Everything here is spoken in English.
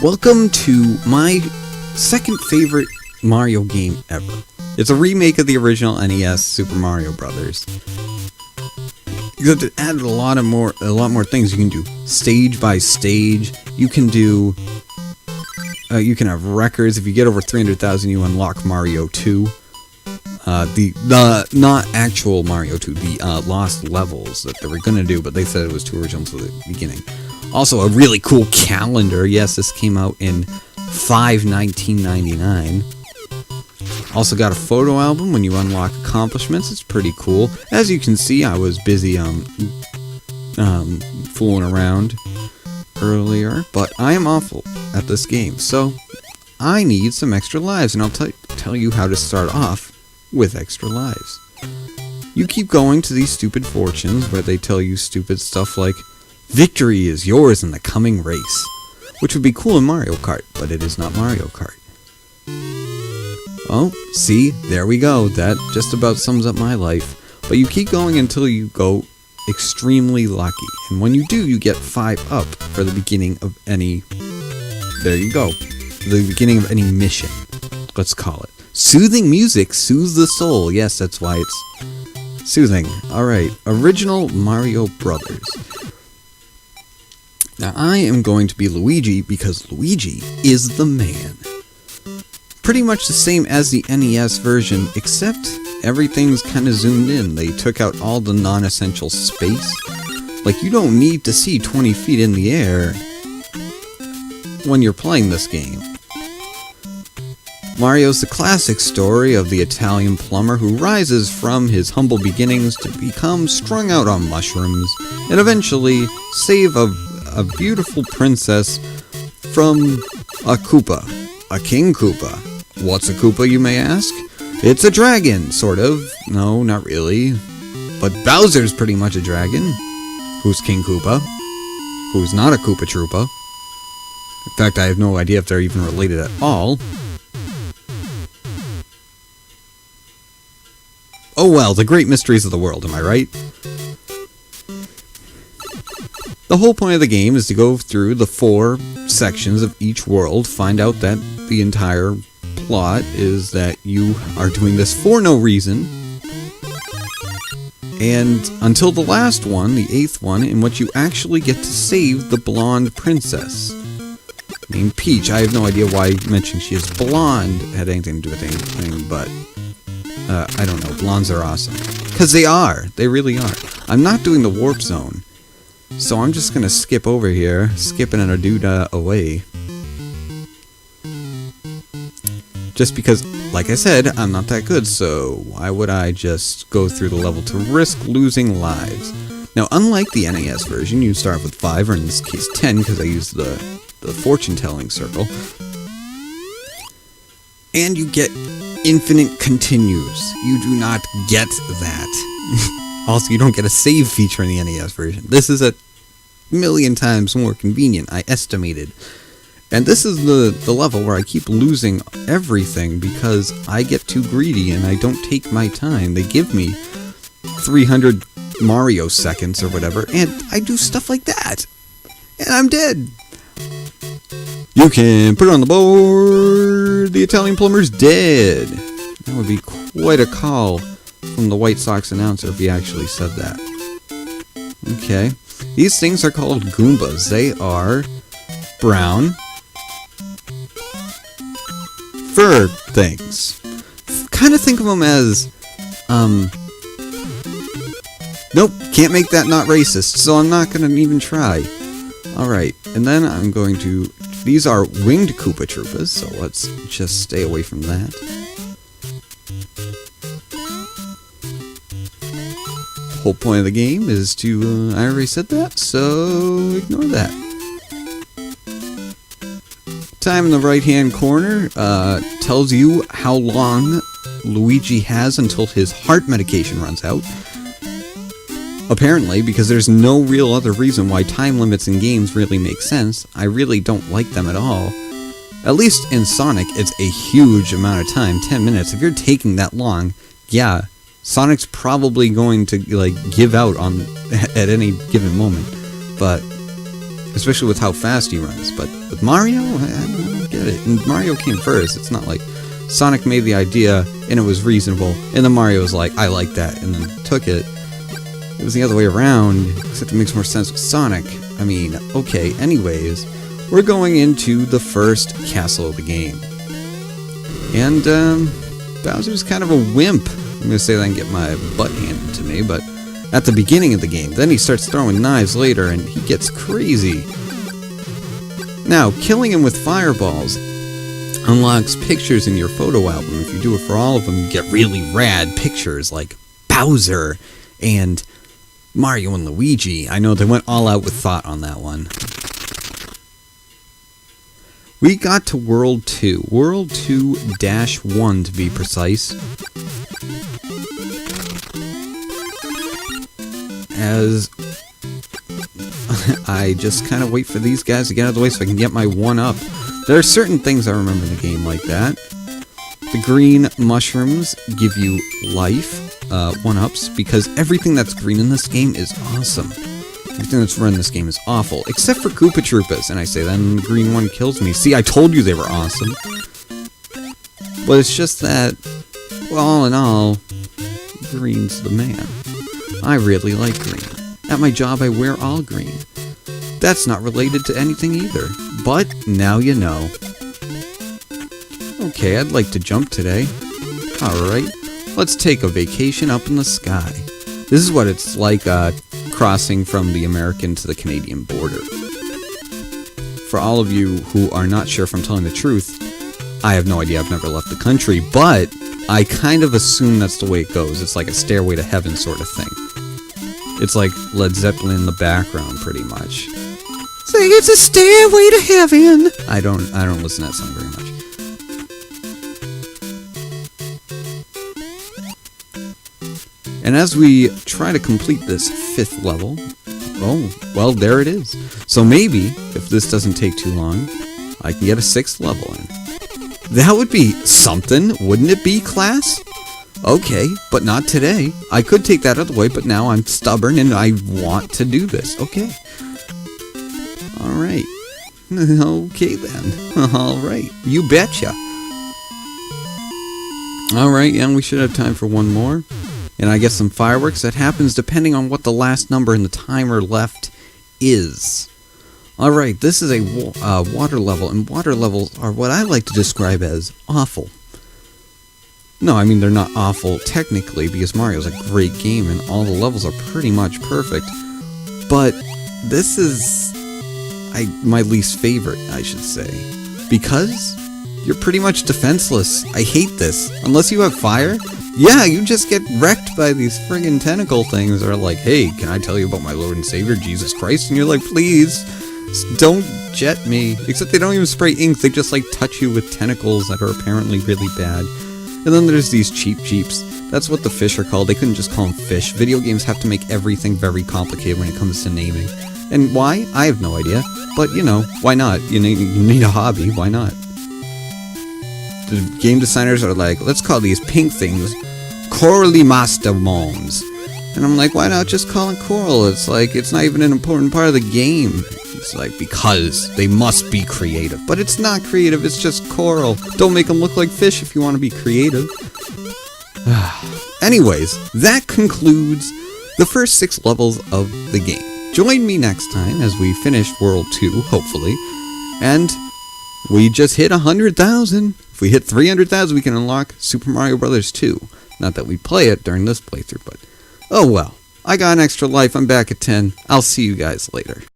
Welcome to my second favorite Mario game ever. It's a remake of the original NES Super Mario Brothers. It added a lot more things. You can do stage by stage. You can do. You can have records. If you get over 300,000, you unlock Mario 2. The not actual Mario 2, the lost levels that they were gonna do, but they said it was too original to the beginning. Also, a really cool calendar. Yes, this came out in 5/1999. Also got a photo album when you unlock accomplishments. It's pretty cool. As you can see, I was busy fooling around earlier, but I am awful at this game, so I need some extra lives, and I'll tell you how to start off with extra lives. You keep going to these stupid fortunes where they tell you stupid stuff like, victory is yours in the coming race, which would be cool in Mario Kart, but it is not Mario Kart. Oh, see, there we go. That just about sums up my life. But you keep going until you go extremely lucky, and when you do, you get 5 up for the beginning of any... There you go. The beginning of any mission, let's call it. Soothing music soothes the soul. Yes, that's why it's soothing. Alright, original Mario Brothers. Now, I am going to be Luigi because Luigi is the man. Pretty much the same as the NES version, except everything's kind of zoomed in. They took out all the non-essential space. Like, you don't need to see 20 feet in the air when you're playing this game. Mario's the classic story of the Italian plumber who rises from his humble beginnings to become strung out on mushrooms and eventually save a beautiful princess from a Koopa, a King Koopa. What's a Koopa, you may ask? It's a dragon, sort of. No, not really. But Bowser's pretty much a dragon. Who's King Koopa? Who's not a Koopa Troopa? In fact, I have no idea if they're even related at all. Oh well, the great mysteries of the world, am I right? The whole point of the game is to go through the 4 sections of each world, find out that the entire plot is that you are doing this for no reason, and until the last one, the 8th one, in which you actually get to save the blonde princess named Peach. I have no idea why mentioning she is blonde had anything to do with anything, but I don't know. Blondes are awesome. Because they are. They really are. I'm not doing the warp zone, so I'm just going to skip over here, skipping a doodah away. Just because, like I said, I'm not that good, so why would I just go through the level to risk losing lives? Now, unlike the NES version, you start with 5, or in this case 10, because I used the fortune-telling circle. And you get infinite continues. You do not get that. Also, you don't get a save feature in the NES version. This is a million times more convenient, I estimated. And this is the level where I keep losing everything because I get too greedy and I don't take my time. They give me 300 Mario seconds or whatever, and I do stuff like that. And I'm dead. You can put it on the board. The Italian plumber's dead. That would be quite a call from the White Sox announcer if he actually said that. Okay. These things are called Goombas. They are brown fur things. Kind of think of them as, nope, can't make that not racist, so I'm not going to even try. Alright, and then I'm going to, these are winged Koopa Troopas, so let's just stay away from that. The whole point of the game is to, I already said that, so ignore that. Time in the right-hand corner tells you how long Luigi has until his heart medication runs out. Apparently, because there's no real other reason why time limits in games really make sense. I really don't like them at all. At least in Sonic, it's a huge amount of time, 10 minutes. If you're taking that long, yeah, Sonic's probably going to give out at any given moment. But especially with how fast he runs. But with Mario, I don't get it. And Mario came first. It's not like Sonic made the idea and it was reasonable, and then Mario was like, I like that, and then took it. It was the other way around, except it makes more sense with Sonic. I mean, okay, anyways, we're going into the first castle of the game. And, Bowser's kind of a wimp. I'm gonna say that and get my butt handed to me, but at the beginning of the game, then he starts throwing knives later, and he gets crazy. Now, killing him with fireballs unlocks pictures in your photo album. If you do it for all of them, you get really rad pictures like Bowser and Mario and Luigi. I know they went all out with thought on that one. We got to World 2. World 2-1 to be precise. As I just kind of wait for these guys to get out of the way so I can get my 1-up. There are certain things I remember in the game like that. The green mushrooms give you life, 1-ups, because everything that's green in this game is awesome. Everything that's red in this game is awful, except for Koopa Troopas, and I say that and the green one kills me. See, I told you they were awesome. But it's just that, well, all in all, green's the man. I really like green. At my job, I wear all green. That's not related to anything either, but now you know. Okay, I'd like to jump today. Alright, let's take a vacation up in the sky. This is what it's like, crossing from the American to the Canadian border. For all of you who are not sure if I'm telling the truth, I have no idea, I've never left the country, but I kind of assume that's the way it goes. It's like a stairway to heaven sort of thing. It's like Led Zeppelin in the background, pretty much. Say it's a stairway to heaven. I don't listen to that song very much. And as we try to complete this 5th level, oh, well, there it is. So maybe, if this doesn't take too long, I can get a 6th level in. That would be something, wouldn't it be, class? Okay, but not today. I could take that out of the way, but now I'm stubborn and I want to do this. Okay. Alright. Okay then. Alright. You betcha. Alright, yeah, we should have time for one more. And I guess some fireworks. That happens depending on what the last number in the timer left is. Alright, this is a water level, and water levels are what I like to describe as awful. No, I mean, they're not awful technically, because Mario's a great game and all the levels are pretty much perfect. But this is my least favorite, I should say. Because you're pretty much defenseless. I hate this. Unless you have fire, yeah, you just get wrecked by these friggin' tentacle things that are like, hey, can I tell you about my Lord and Savior, Jesus Christ? And you're like, please, don't jet me. Except they don't even spray ink, they just like touch you with tentacles that are apparently really bad. And then there's these cheap jeeps. That's what the fish are called. They couldn't just call them fish. Video games have to make everything very complicated when it comes to naming. And why? I have no idea. But, you know, why not? You need a hobby. Why not? The game designers are like, let's call these pink things Corally Mastermoms. And I'm like, why not just call it coral? It's like, it's not even an important part of the game. It's like, because they must be creative. But it's not creative, it's just coral. Don't make them look like fish if you want to be creative. Anyways, that concludes the first 6 levels of the game. Join me next time as we finish World 2, hopefully. And we just hit 100,000. If we hit 300,000, we can unlock Super Mario Bros. 2. Not that we play it during this playthrough, but oh well. I got an extra life. I'm back at 10. I'll see you guys later.